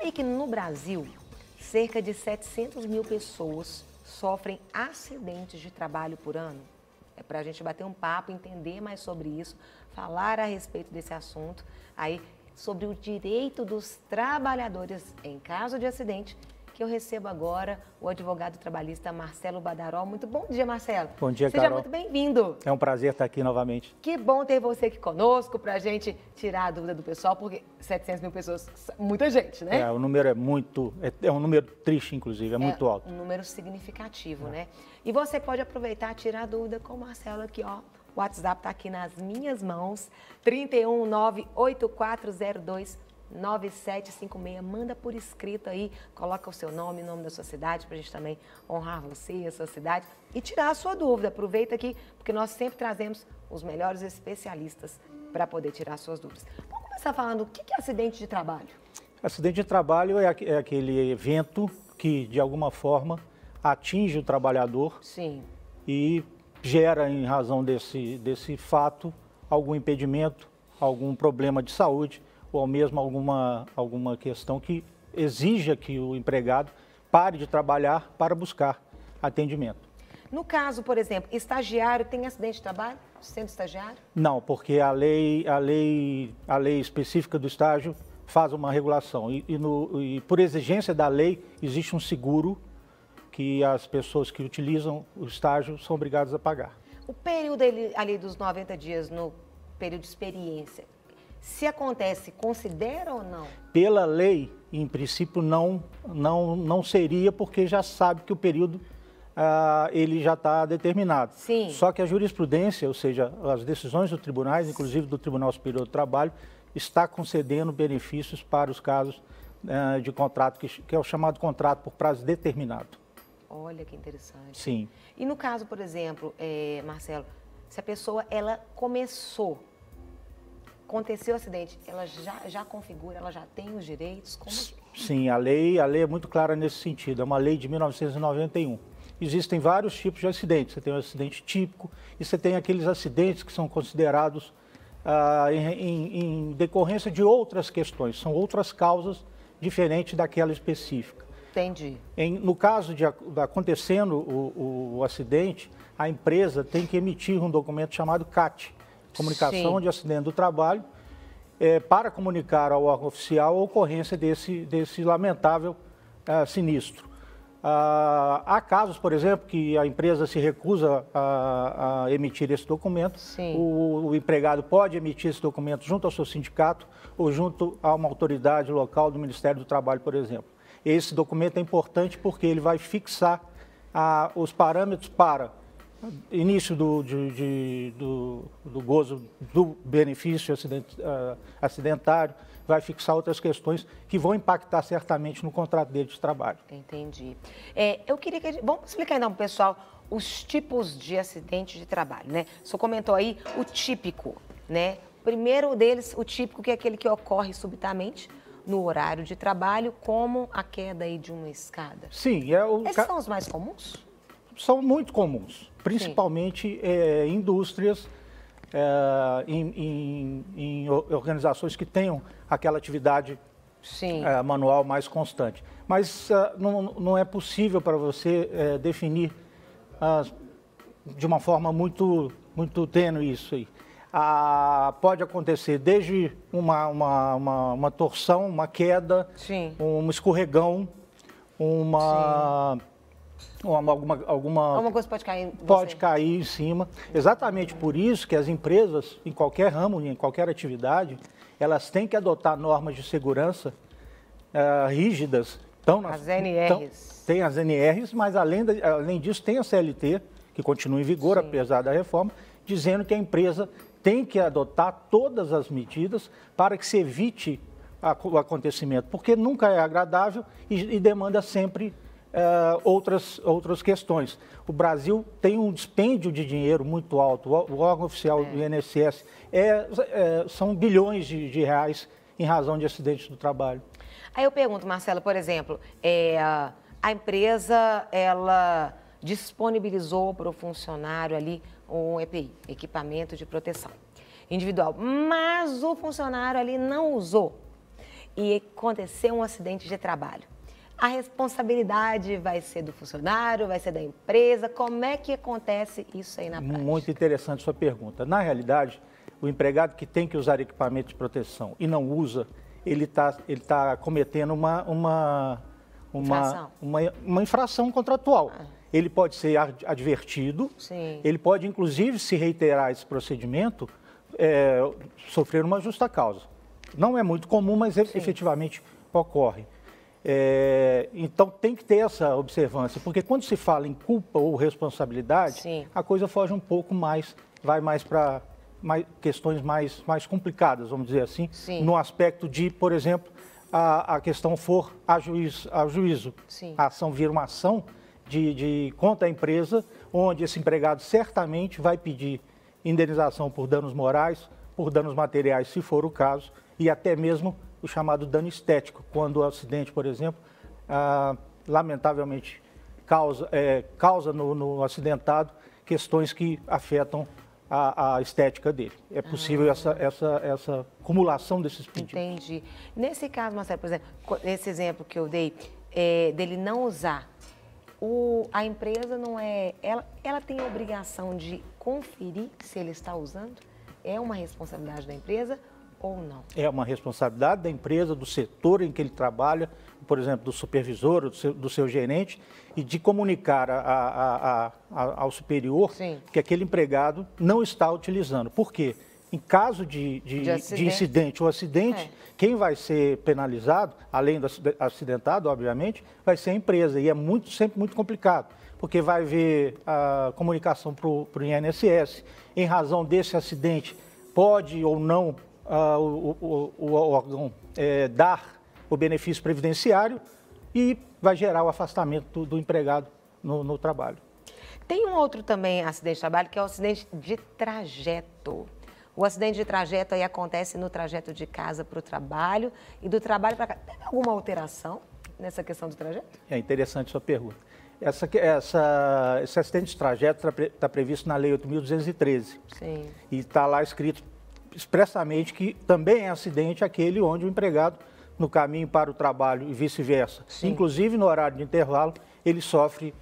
sabia que no Brasil, cerca de 700 mil pessoas sofrem acidentes de trabalho por ano? É para a gente bater um papo, entender mais sobre isso, falar a respeito desse assunto, aí sobre o direito dos trabalhadores em caso de acidente, que eu recebo agora o advogado trabalhista Marcelo Badaró. Muito bom dia, Marcelo. Bom dia, Seja Carol. muito bem-vindo. É um prazer estar aqui novamente. Que bom ter você aqui conosco para a gente tirar a dúvida do pessoal, porque 700 mil pessoas, muita gente, né? O número é muito, é um número triste, inclusive, é muito alto. Um número significativo, né? E você pode aproveitar e tirar a dúvida com o Marcelo aqui, ó. O WhatsApp está aqui nas minhas mãos, 31984029756. Manda por escrito aí, coloca o seu nome, o nome da sua cidade, para a gente também honrar você e a sua cidade e tirar a sua dúvida. Aproveita aqui, porque nós sempre trazemos os melhores especialistas para poder tirar as suas dúvidas. Vamos começar falando o que é acidente de trabalho? Acidente de trabalho é aquele evento que, de alguma forma, atinge o trabalhador. Sim. E gera, em razão desse fato, algum impedimento, algum problema de saúde ou mesmo alguma questão que exija que o empregado pare de trabalhar para buscar atendimento. No caso, por exemplo, estagiário tem acidente de trabalho sendo estagiário? Não, porque a lei específica do estágio faz uma regulação e por exigência da lei existe um seguro que as pessoas que utilizam o estágio são obrigadas a pagar. O período ali dos 90 dias no período de experiência, se acontece, considera ou não? Pela lei, em princípio, não seria, porque já sabe que o período ele já está determinado. Sim. Só que a jurisprudência, ou seja, as decisões dos tribunais, inclusive do Tribunal Superior do Trabalho, está concedendo benefícios para os casos de contrato, que é o chamado contrato por prazo determinado. Olha que interessante. Sim. E no caso, por exemplo, Marcelo, se a pessoa aconteceu o acidente, ela já configura, ela já tem os direitos? Sim, a lei é muito clara nesse sentido. É uma lei de 1991. Existem vários tipos de acidentes. Você tem o acidente típico e você tem aqueles acidentes que são considerados em decorrência de outras questões. São outras causas diferentes daquela específica. Entendi. No caso de acontecendo o acidente, a empresa tem que emitir um documento chamado CAT, Comunicação de Acidente do Trabalho, para comunicar ao órgão oficial a ocorrência desse lamentável sinistro. Há casos, por exemplo, que a empresa se recusa a emitir esse documento. O empregado pode emitir esse documento junto ao seu sindicato ou junto a uma autoridade local do Ministério do Trabalho, por exemplo. Esse documento é importante porque ele vai fixar os parâmetros para início do gozo do benefício acidentário, vai fixar outras questões que vão impactar certamente no contrato dele de trabalho. Entendi. Eu queria que vamos explicar então para o pessoal os tipos de acidente de trabalho, né? O senhor comentou aí o típico, né? O primeiro deles, o típico, que é aquele que ocorre subitamente no horário de trabalho, como a queda aí de uma escada. Sim. Esses são os mais comuns? São muito comuns, principalmente em indústrias, em organizações que tenham aquela atividade manual mais constante. Mas não é possível para você definir de uma forma muito tênue isso aí. Pode acontecer desde uma torção, uma queda, um escorregão, alguma coisa pode cair em você. Pode cair em cima. Exatamente por isso que as empresas, em qualquer ramo, em qualquer atividade, elas têm que adotar normas de segurança rígidas. As NRs. Tem as NRs, mas além disso tem a CLT, que continua em vigor, apesar da reforma, dizendo que a empresa tem que adotar todas as medidas para que se evite o acontecimento, porque nunca é agradável e demanda sempre outras questões. O Brasil tem um dispêndio de dinheiro muito alto, o órgão oficial do INSS são bilhões de reais em razão de acidentes do trabalho. Aí eu pergunto, Marcelo, por exemplo, a empresa, ela disponibilizou para o funcionário ali um EPI, equipamento de proteção individual, mas o funcionário ali não usou. e acontecer um acidente de trabalho, a responsabilidade vai ser do funcionário, vai ser da empresa? Como é que acontece isso aí na prática? Muito interessante sua pergunta. Na realidade, o empregado que tem que usar equipamento de proteção e não usa, ele tá cometendo uma infração contratual. Ele pode ser advertido, Sim. ele pode, inclusive, se reiterar esse procedimento, sofrer uma justa causa. Não é muito comum, mas efetivamente ocorre. Então, tem que ter essa observância, porque quando se fala em culpa ou responsabilidade, Sim. a coisa foge um pouco mais, vai mais para questões mais complicadas, vamos dizer assim, Sim. no aspecto de, por exemplo, a questão for a juízo. Sim. A ação vira uma ação contra a empresa, onde esse empregado certamente vai pedir indenização por danos morais, por danos materiais, se for o caso, e até mesmo o chamado dano estético, quando o acidente, por exemplo, lamentavelmente causa no acidentado questões que afetam a estética dele. É possível essa acumulação desses pedidos. Entendi. Nesse caso, Marcelo, por exemplo, nesse exemplo que eu dei, dele não usar, a empresa não ela tem a obrigação de conferir se ele está usando? É uma responsabilidade da empresa ou não? É uma responsabilidade da empresa, do setor em que ele trabalha, por exemplo, do supervisor, do seu gerente, e de comunicar ao superior Sim. que aquele empregado não está utilizando. Por quê? Em caso de incidente ou acidente, quem vai ser penalizado, além do acidentado, obviamente, vai ser a empresa. E é sempre muito complicado, porque vai haver a comunicação para o INSS. Em razão desse acidente, pode ou não o órgão dar o benefício previdenciário e vai gerar o afastamento do empregado no trabalho. Tem um outro também acidente de trabalho, que é o acidente de trajeto. O acidente de trajeto aí acontece no trajeto de casa para o trabalho e do trabalho para casa. Tem alguma alteração nessa questão do trajeto? É interessante sua pergunta. Esse acidente de trajeto está previsto na Lei 8.213. Sim. E está lá escrito expressamente que também é acidente aquele onde o empregado, no caminho para o trabalho e vice-versa, inclusive no horário de intervalo, ele sofre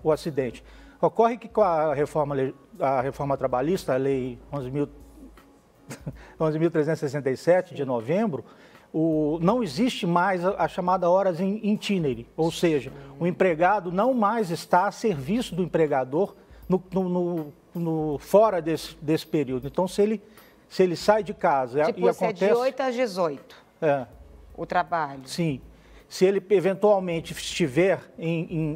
o acidente. Ocorre que com a reforma trabalhista, a Lei 11.367 de novembro, não existe mais a chamada horas in itinere, ou seja, o empregado não mais está a serviço do empregador fora desse período. Então, se ele sai de casa tipo, e acontece... é de 8 às 18, o trabalho. Sim. Se ele eventualmente estiver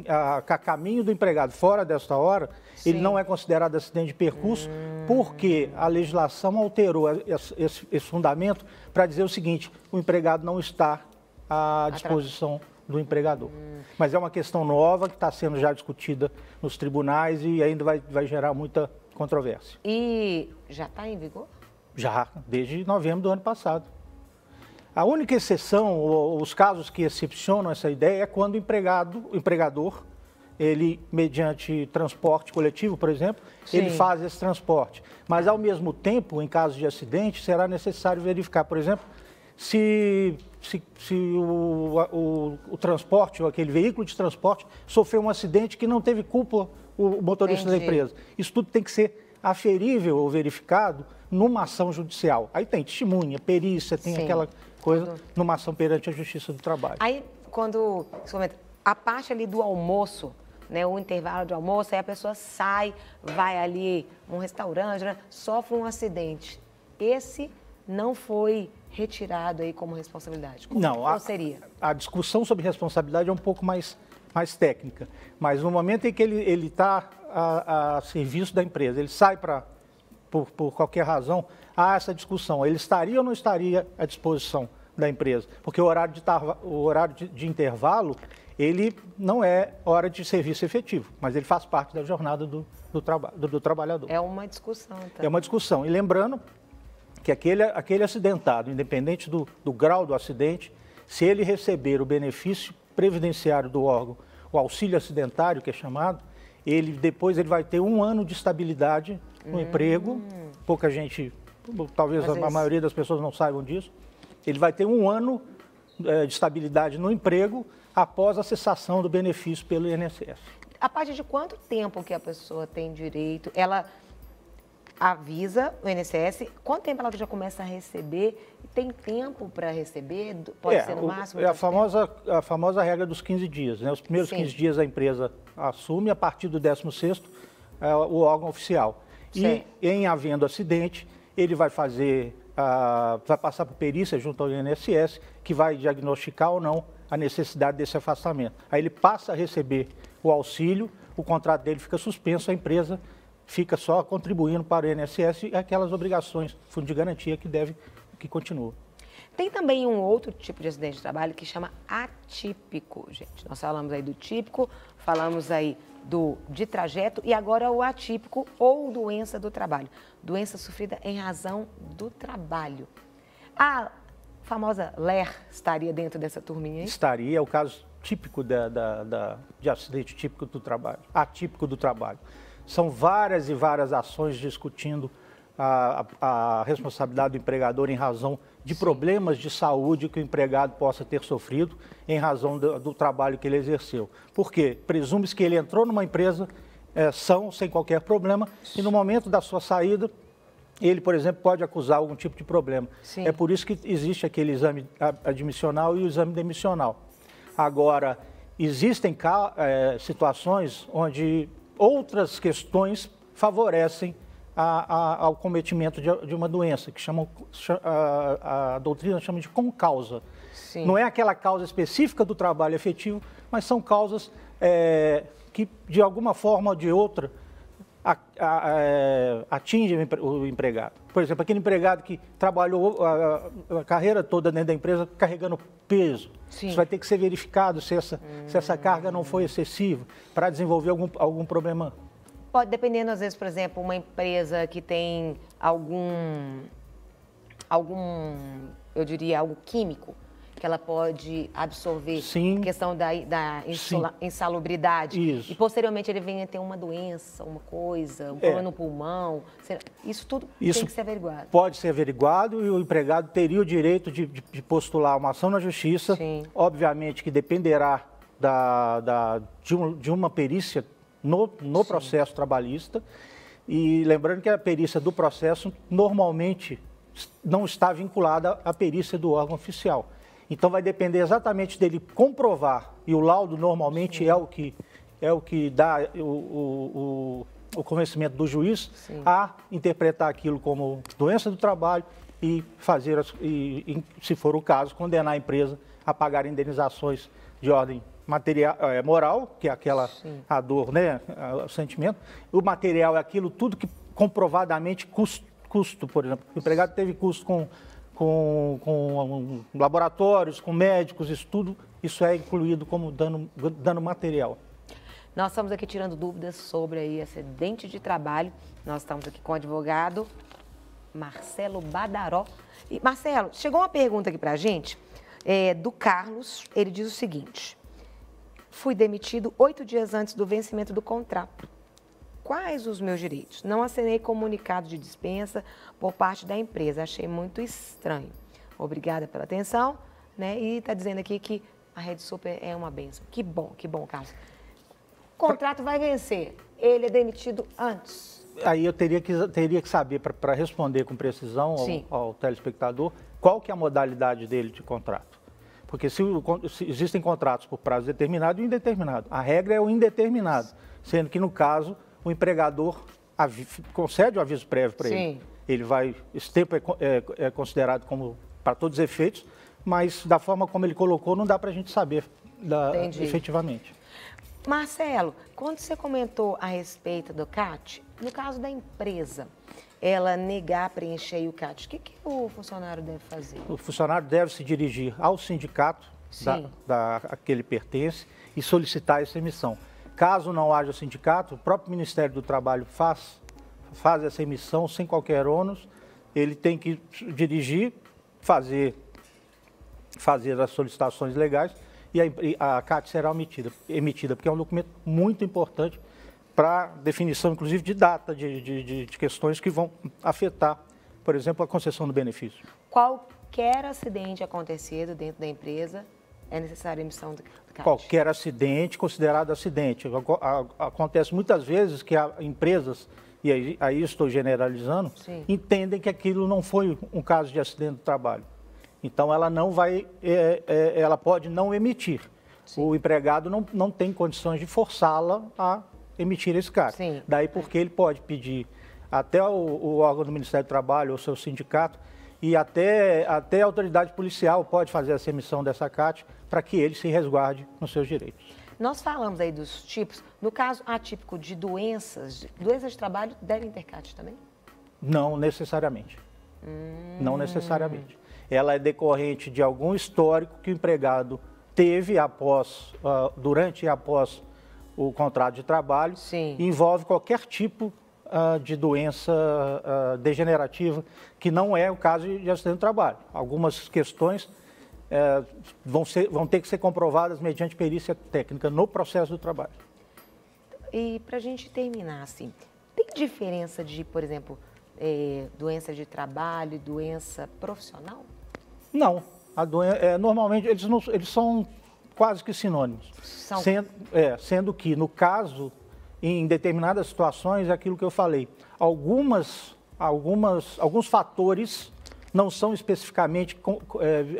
a caminho do empregado fora desta hora, ele não é considerado acidente de percurso, porque a legislação alterou esse fundamento para dizer o seguinte: o empregado não está à disposição do empregador. Mas é uma questão nova que está sendo já discutida nos tribunais e ainda vai gerar muita controvérsia. E já está em vigor? Já, desde novembro do ano passado. A única exceção, os casos que excepcionam essa ideia é quando o empregador, ele, mediante transporte coletivo, por exemplo, ele faz esse transporte. Mas, ao mesmo tempo, em caso de acidente, será necessário verificar, por exemplo, se o transporte, ou aquele veículo de transporte, sofreu um acidente que não teve culpa o motorista da empresa. Isso tudo tem que ser aferível ou verificado numa ação judicial. Aí tem testemunha, perícia, tem aquela coisa numa ação perante a Justiça do Trabalho. Aí, quando você comenta, a parte ali do almoço, né, o intervalo de almoço, aí a pessoa sai, vai ali num restaurante, né, sofre um acidente. Esse não foi retirado aí como responsabilidade? Qual seria? A discussão sobre responsabilidade é um pouco mais técnica, mas no momento em que ele está a serviço da empresa, ele sai por qualquer razão, há essa discussão. Ele estaria ou não estaria à disposição da empresa? Porque o horário de intervalo, ele não é hora de serviço efetivo, mas ele faz parte da jornada do trabalhador. É uma discussão, então. É uma discussão. E lembrando que aquele acidentado, independente do grau do acidente, se ele receber o benefício previdenciário do órgão, o auxílio acidentário, que é chamado, depois ele vai ter 1 ano de estabilidade no emprego. Pouca gente, talvez a maioria das pessoas não saibam disso. Ele vai ter 1 ano de estabilidade no emprego após a cessação do benefício pelo INSS. A partir de quanto tempo que a pessoa tem direito? Ela avisa o INSS, quanto tempo ela já começa a receber? Tem tempo para receber? Pode ser no máximo? É a famosa regra dos 15 dias. Né? Os primeiros 15 dias a empresa assume, a partir do 16º o órgão oficial. Certo. E em havendo acidente, ele vai vai passar por perícia junto ao INSS, que vai diagnosticar ou não a necessidade desse afastamento. Aí ele passa a receber o auxílio, o contrato dele fica suspenso, a empresa fica só contribuindo para o INSS e aquelas obrigações, fundo de garantia que continua. Tem também um outro tipo de acidente de trabalho que chama atípico, gente. Nós falamos aí do típico, falamos aí de trajeto e agora o atípico ou doença do trabalho. Doença sofrida em razão do trabalho. A famosa LER estaria dentro dessa turminha aí? Estaria, é o caso típico de acidente típico do trabalho, atípico do trabalho. São várias e várias ações discutindo a responsabilidade do empregador em razão de problemas de saúde que o empregado possa ter sofrido em razão do trabalho que ele exerceu. Por quê? Presume-se que ele entrou numa empresa sem qualquer problema e no momento da sua saída, ele, por exemplo, pode acusar algum tipo de problema. Sim. É por isso que existe aquele exame admissional e o exame demissional. Agora, existem situações onde outras questões favorecem ao cometimento de uma doença, que a doutrina chama de concausa. Sim. Não é aquela causa específica do trabalho efetivo, mas são causas que, de alguma forma ou de outra, atingem o empregado. Por exemplo, aquele empregado que trabalhou a carreira toda dentro da empresa carregando peso. Sim. Isso vai ter que ser verificado se essa carga não foi excessiva para desenvolver algum problema. Pode, dependendo, às vezes, por exemplo, uma empresa que tem eu diria, algo químico, que ela pode absorver. Sim. A questão da insalubridade. Isso. E, posteriormente, ele venha ter uma doença, uma coisa, um problema no pulmão. Isso tudo tem que ser averiguado. Pode ser averiguado e o empregado teria o direito de postular uma ação na justiça. Sim. Obviamente que dependerá de uma perícia no processo trabalhista. E lembrando que a perícia do processo normalmente não está vinculada à perícia do órgão oficial. Então vai depender exatamente dele comprovar, e o laudo normalmente é o que dá o convencimento do juiz a interpretar aquilo como doença do trabalho e se for o caso, condenar a empresa a pagar indenizações de ordem moral, que é a dor, né, o sentimento. O material é aquilo, tudo que comprovadamente custo, por exemplo. O empregado teve custo com laboratórios, com médicos, isso é incluído como dano material. Nós estamos aqui tirando dúvidas sobre aí acidente de trabalho. Nós estamos aqui com o advogado Marcelo Badaró. E, Marcelo, chegou uma pergunta aqui para a gente, do Carlos. Ele diz o seguinte: fui demitido 8 dias antes do vencimento do contrato. Quais os meus direitos? Não assinei comunicado de dispensa por parte da empresa. Achei muito estranho. Obrigada pela atenção, né? E está dizendo aqui que a Rede Super é uma bênção. Que bom, Carlos. O contrato vai vencer. Ele é demitido antes. Aí eu teria que saber, para responder com precisão ao telespectador, qual que é a modalidade dele de contrato. Porque se existem contratos por prazo determinado e indeterminado. A regra é o indeterminado, sendo que, no caso, o empregador concede o aviso prévio para ele. Esse tempo é considerado como para todos os efeitos, mas da forma como ele colocou, não dá para a gente saber efetivamente. Marcelo, quando você comentou a respeito do CAT, no caso da empresa, ela negar preencher o CAT, o que o funcionário deve fazer? O funcionário deve se dirigir ao sindicato a que ele pertence e solicitar essa emissão. Caso não haja sindicato, o próprio Ministério do Trabalho faz essa emissão sem qualquer ônus. Ele tem que dirigir, fazer as solicitações legais e a CAT será emitida, porque é um documento muito importante para definição, inclusive, de data, de questões que vão afetar, por exemplo, a concessão do benefício. Qual qualquer acidente acontecido dentro da empresa, é necessária a emissão do CAT? Qualquer acidente considerado acidente. Acontece muitas vezes que empresas, e aí estou generalizando, Sim. entendem que aquilo não foi um caso de acidente do trabalho. Então, ela não vai, ela pode não emitir. Sim. O empregado não tem condições de forçá-la a emitir esse CAT. Sim. Daí porque ele pode pedir até o órgão do Ministério do Trabalho ou seu sindicato e até a autoridade policial pode fazer essa emissão dessa CAT para que ele se resguarde nos seus direitos. Nós falamos aí dos tipos. No caso atípico de doenças de trabalho, devem ter CAT também? Não necessariamente. Não necessariamente. Ela é decorrente de algum histórico que o empregado teve durante e após o contrato de trabalho. Sim. E envolve qualquer tipo de doença degenerativa, que não é o caso de acidente de trabalho. Algumas questões vão ter que ser comprovadas mediante perícia técnica no processo do trabalho. E para a gente terminar assim, tem diferença de, por exemplo, doença de trabalho e doença profissional? Não. Normalmente eles são quase que sinônimos. Sendo que, no caso, em determinadas situações, é aquilo que eu falei, alguns fatores não são especificamente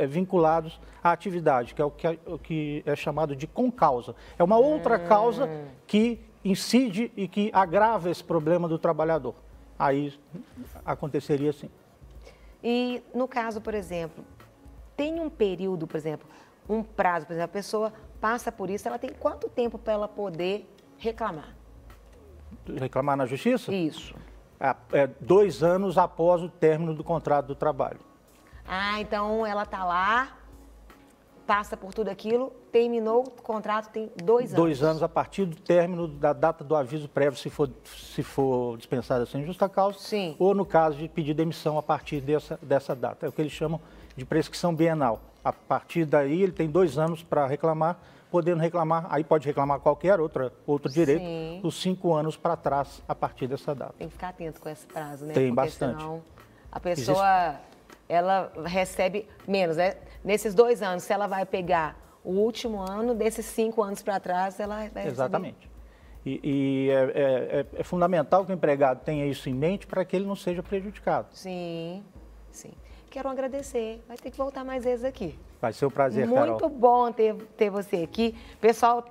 vinculados à atividade, que é o que é chamado de concausa. É uma outra causa que incide e que agrava esse problema do trabalhador. Aí aconteceria sim. E no caso, por exemplo, tem um período, por exemplo, um prazo, por exemplo, a pessoa passa por isso, ela tem quanto tempo para ela poder reclamar? Reclamar na justiça? Isso. 2 anos após o término do contrato do trabalho. Ah, então ela está lá, passa por tudo aquilo, terminou o contrato, tem 2 anos. 2 anos a partir do término da data do aviso prévio, se for dispensada sem justa causa. Sim. Ou no caso de pedir demissão a partir dessa data. É o que eles chamam de prescrição bienal. A partir daí ele tem 2 anos para reclamar, podendo reclamar, aí pode reclamar qualquer outro direito, Sim. os 5 anos para trás a partir dessa data. Tem que ficar atento com esse prazo, né? Tem Porque bastante. Senão a pessoa, ela recebe menos, né? Nesses 2 anos, se ela vai pegar o último ano, desses 5 anos para trás, ela vai receber. Exatamente. E é fundamental que o empregado tenha isso em mente para que ele não seja prejudicado. Sim, sim. Quero agradecer. Vai ter que voltar mais vezes aqui. Vai ser um prazer, Carol. Muito bom ter você aqui. O pessoal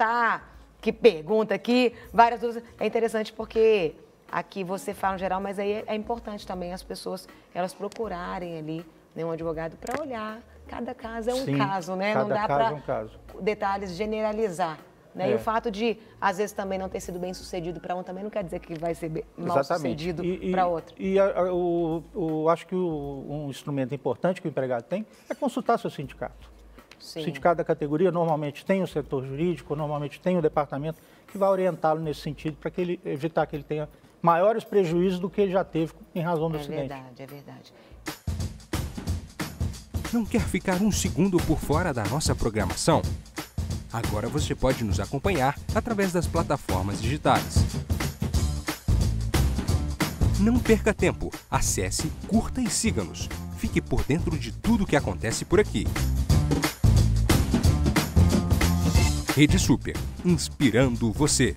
que pergunta aqui, várias dúvidas. É interessante porque aqui você fala no geral, mas aí é importante também as pessoas, elas procurarem ali, né, um advogado para olhar. Cada caso é um caso, né? Não dá para detalhes generalizar. Né? E o fato de, às vezes, também não ter sido bem sucedido para um também não quer dizer que vai ser mal sucedido para outro. E acho que um instrumento importante que o empregado tem é consultar seu sindicato. Sim. O sindicato da categoria normalmente tem o setor jurídico, normalmente tem o departamento que vai orientá-lo nesse sentido para evitar que ele tenha maiores prejuízos do que ele já teve em razão do acidente. É verdade. Não quer ficar um segundo por fora da nossa programação? Agora você pode nos acompanhar através das plataformas digitais. Não perca tempo. Acesse, curta e siga-nos. Fique por dentro de tudo o que acontece por aqui. Rede Super, inspirando você.